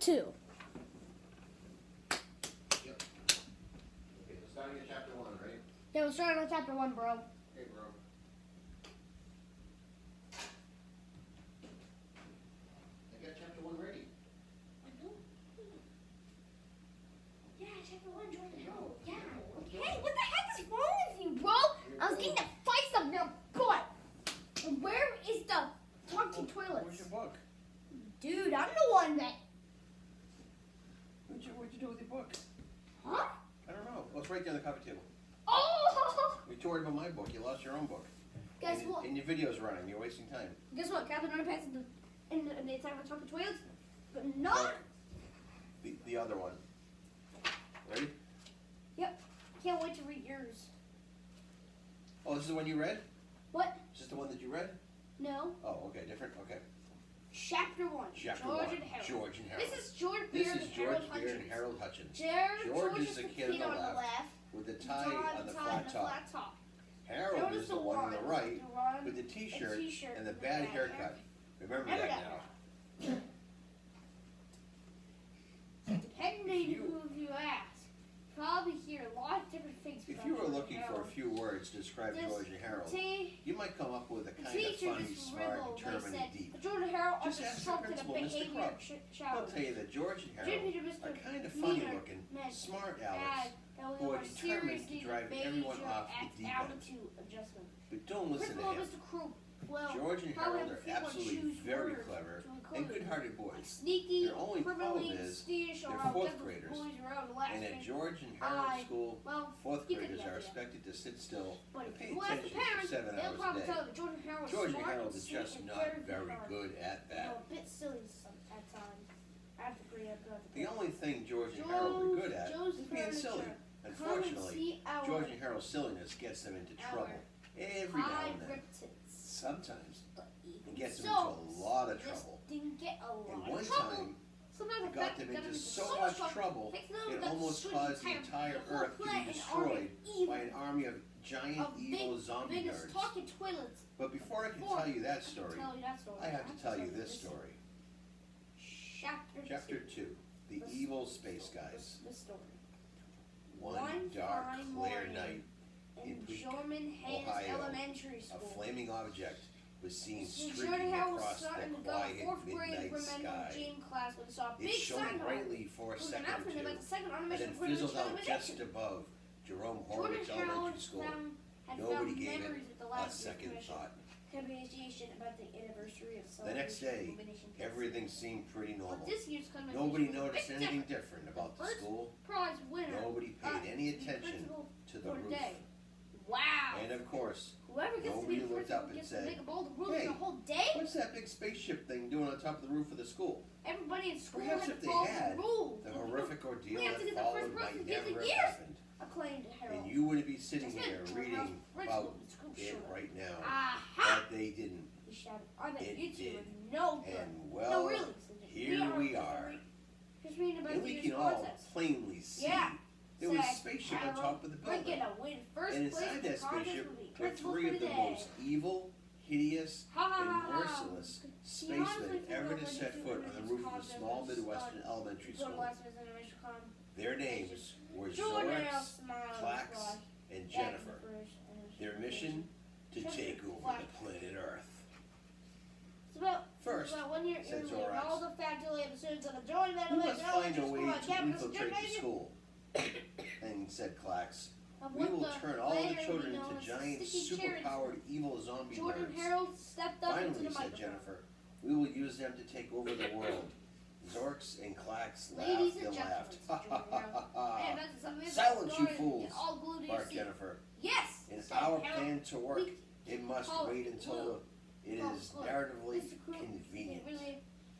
2. Yep. Okay, so starting at chapter 1, right? Yeah, we're starting on chapter 1, bro. Okay, bro. I got chapter 1 ready. Yeah, chapter 1, Jordan Hill. Yeah. Hey, what the heck is wrong with you, bro? I was getting to fight some your butt. And where is the talking toilets? Where's your book? Dude, I'm the one that. What'd you do with your book? Huh? I don't know. Oh, it's right there on the coffee table. Oh! We tore it about my book. You lost your own book. Guess what? And your video's running. You're wasting time. Guess what? Captain Underpants in the time for talking toilets, but not. The other one. Ready? Yep. Can't wait to read yours. Oh, this is the one you read? What? Is this the one that you read? No. Oh, okay. Different? Okay. Chapter 1. Chapter George 1. And Harold. George and Harold. This is George This Beard is and George Harold Beard and Hutchins. Harold Hutchins. George is the kid on the left with the tie on the flat top. Harold is the one on the right with the t-shirt and the bad haircut. Remember that now. Depending who you ask, probably hear a lot of different things. If you were looking for a few words to describe George and Harold, you might come up with a kind of funny, smart, determined, and deep. George and Harold Just ask the principal, Mr. Krupp. He'll tell you that George and Harold are kind of funny looking, smart Alex who are determined to drive everyone off the deep end. But don't listen to him. George and Harold are absolutely very clever and good-hearted boys. Their only problem is they're fourth graders. And at George and Harold School, fourth graders are expected to sit still and pay attention for 7 hours a day. George and Harold are just not very good at that. A bit silly at times. I have to agree. The only thing George and Harold are good at is being silly. Unfortunately, George and Harold's silliness gets them into trouble every now and then. Sometimes it gets them into a lot of trouble. And one time, it got them into so much trouble, it almost caused the entire Earth to be destroyed by an army of giant evil zombie guards. But before I can tell you that story, I have to tell you this story. Chapter 2, The Evil Space Guys. One dark, clear night in Ohio, a flaming object was seen streaking across the quiet midnight sky. It shone brightly for a second or two, and then fizzled out just above Jerome Horwitz Elementary School. Nobody gave it a second thought. The next day, everything seemed pretty normal. Nobody noticed anything different about the school. Nobody paid any attention to the roof. Wow. And of course, nobody looked up and said, "Hey, what's that big spaceship thing doing on top of the roof of the school?" Everybody in school Perhaps had if to they follow had, the rules. the horrific ordeal We have to that get the followed first might person to get never the have years. happened. Acclaimed Harold. And you wouldn't be sitting That's here it. reading about it right now. Aha! But they didn't. He shouted, I bet It you two did. are no good. And well, No, really. here we are. Just reading about And the we year's can all contest. plainly see Yeah. there was a Said, spaceship on Harold, top of the we're building. gonna win first And place inside in the that contest spaceship with the were principal 3 for of the day. most evil, hideous, Ha, ha, and ha, ha. merciless spacemen ever to set foot on the roof of a small Midwestern elementary school. Their names were Zorax, Clax, and Jennifer. Their mission? To take over the planet Earth. First, about 1 year said earlier, Zorax, all the faculty episodes of the joint we must find a way to infiltrate the school. And said Clax, we will turn all the children into giant, super-powered, evil zombie Jordan nerds. Harold stepped up into Finally, the said microphone. Jennifer, we will use them to take over the world. Zorks and Clax Ladies laughed and and laughed. gentlemen, Jordan Harold. Hey, that's something that's Silence, you started fools, and all glued to your barked seat. Jennifer. Yes! In said our Harold. plan to work, it must Call it wait until blue. it Call is it blue. narratively Mr. Crook, convenient.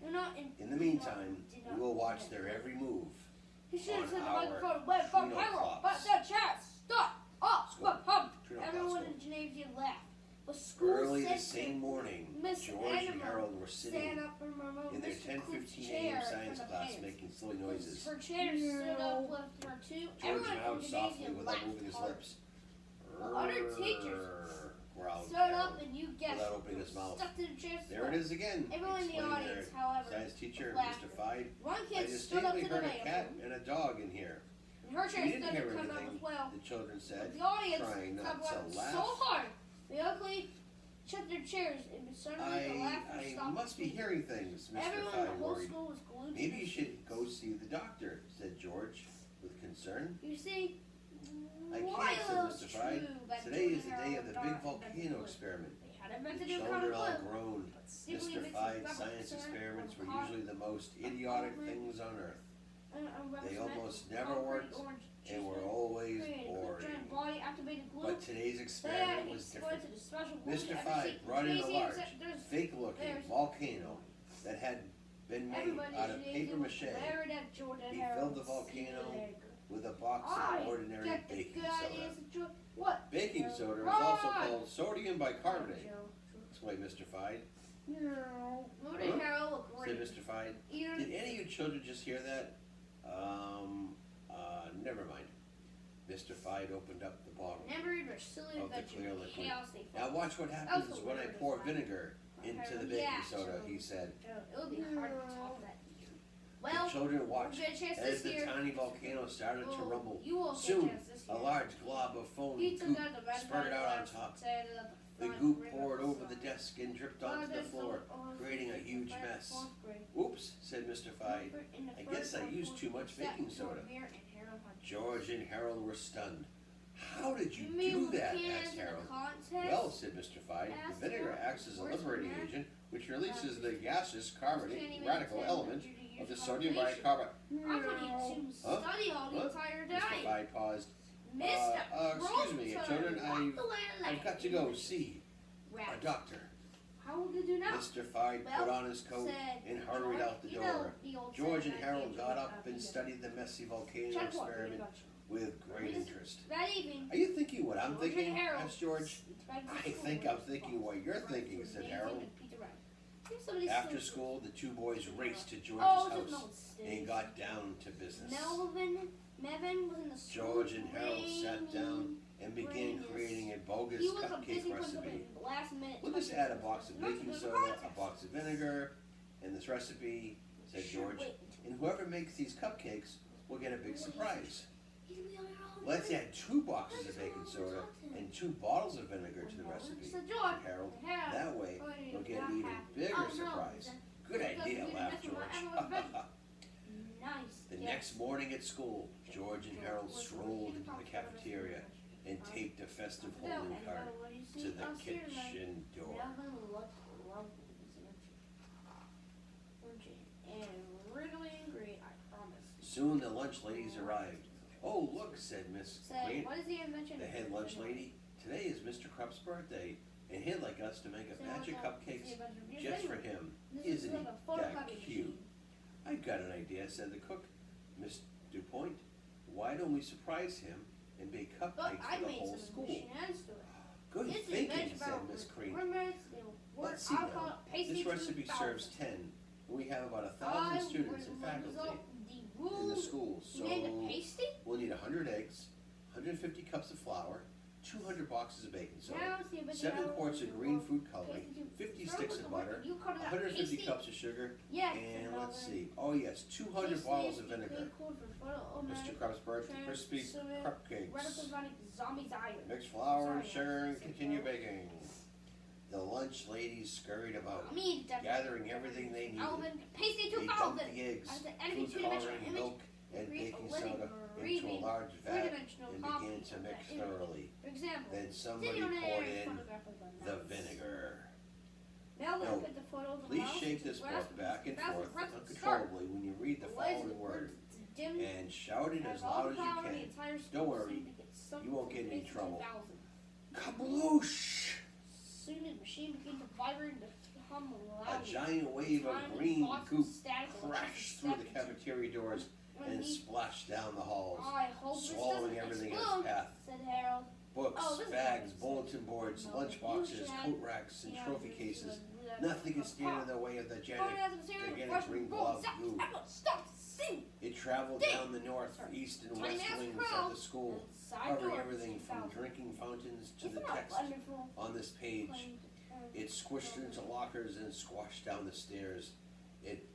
You're not In the meantime, we will watch their every move. He should have on said the our microphone went from Trino Harold, Clubs. but the chat stop up, School. Trino Everyone Clubs. in Geneva laughed. But school Early the said same morning, Miss George and Animal Harold were sitting stand up and remove in their Mr. 10:15 Coop's a.m. chair science from the class pants. making silly noises. Her chair stood up with her too. George Everyone bowed in softly Geneva without laughed moving his hard. lips. Other teachers Growled stood up Harold and you guessed without opening his mouth. stuck to the chairs. There it is again. Everyone in the explaining audience, their however, science science teacher, Laughter. mystified. One I kid stood up to distinctly the heard a bathroom. cat and a dog in here. Her She chair didn't stood hear and covered up anything, as well. the children said, The audience trying not covered to up laugh. so hard. They ugly shut their chairs and suddenly the laughter I stopped. must be hearing things, Everyone in mystified, the whole worried. school was glued to Maybe their you should seats. go see the doctor, said George, with concern. You see, I while can't, said it was mystified. true that Today is the Jordan day of the Harold big Dark volcano invented the experiment. They had The invented a new kind children of all glue. groaned. But simply Mystified, mixing science rubber experiments were cement usually the most idiotic things on earth. They almost never worked and were always boring. But today's experiment was different. Mystified brought in a large, fake-looking volcano that had been made out of paper mache. He filled the volcano with a box of ordinary baking soda. What? Baking soda is also called sodium bicarbonate, explained Mr. Fide. No. Huh? Said Mr. Fide. Did any of you children just hear that? Never mind. Mr. Fide opened up the bottle of the clear liquid. Now watch what happens when I pour vinegar into the baking soda, he said. It would be hard to top that. The children watched as the tiny volcano started to rumble. Soon, a large glob of foam goop spurted out on top. The goop poured over the desk and dripped onto the floor, creating a huge mess. Oops, said Mr. Fide. I guess I used too much baking soda. George and Harold were stunned. How did you do that? Asked Harold. Well, said Mr. Fide, the vinegar acts as a liberating agent, which releases the gaseous carbonate radical element of the sodium bicarbonate. Huh? Mr. Fide paused. Mr. Excuse me, children, I've got to go see a doctor. How will you do now? Mr. Fide put on his coat and hurried out the door. George and Harold got up and studied the messy volcano experiment with great interest. That evening, Are you thinking what I'm George and thinking? Harold asked George. I think I'm thinking what you're thinking, said Harold. After school, the two boys raced to George's house and got down to business. Mevin was in the George and Harold sat down and began creating a bogus cupcake recipe. We'll just add a box of baking soda, a box of vinegar, in this recipe, said George. And whoever makes these cupcakes will get a big surprise. Let's add 2 boxes of baking soda and 2 bottles of vinegar to the recipe, said Harold. That way, we'll get an even bigger surprise. Good idea, laughed George. The next morning at school, George and Harold strolled into the cafeteria and taped a festive holding card to the kitchen door. Soon the lunch ladies arrived. Oh, look, said Miss Grant, the head lunch lady. Today is Mr. Krupp's birthday, and he'd like us to make a batch of cupcakes just for him. Isn't he that cute? I've got an idea, said the cook. Miss DuPont, why don't we surprise him and bake cupcakes for the whole school? Good thinking, said Miss Cream. Let's see now. This recipe serves 10, and we have about 1,000 students and faculty in the school. So we'll need 100 eggs, 150 cups of flour, 200 boxes of baking soda, 7 quarts of green food coloring, 50 sticks of butter, 150 cups of sugar, and let's see, oh yes, 200 bottles of vinegar. Mr. Krupp's birthday crispy cupcakes. Mix flour and sugar and continue baking. The lunch ladies scurried about, gathering everything they needed. They dumped the eggs, food coloring, milk, and baking soda into a large vat and began to mix thoroughly. Then somebody poured in the vinegar. Note, please shake this book back and forth uncontrollably when you read the following word, and shout it as loud as you can. Don't worry, you won't get in any trouble. Kabloosh! Soon the machine began to vibrate and hum loudly. A giant wave of green goop crashed through the cafeteria doors and splashed down the halls, swallowing everything in its path. Said Harold. Books, bags, bulletin boards, lunch boxes, coat racks, and trophy cases. Nothing can stand in the way of the gigantic green glob goo. It traveled down the north, east, and west wings of the school, covering everything from drinking fountains to the text on this page. It squished into lockers and squashed down the stairs. It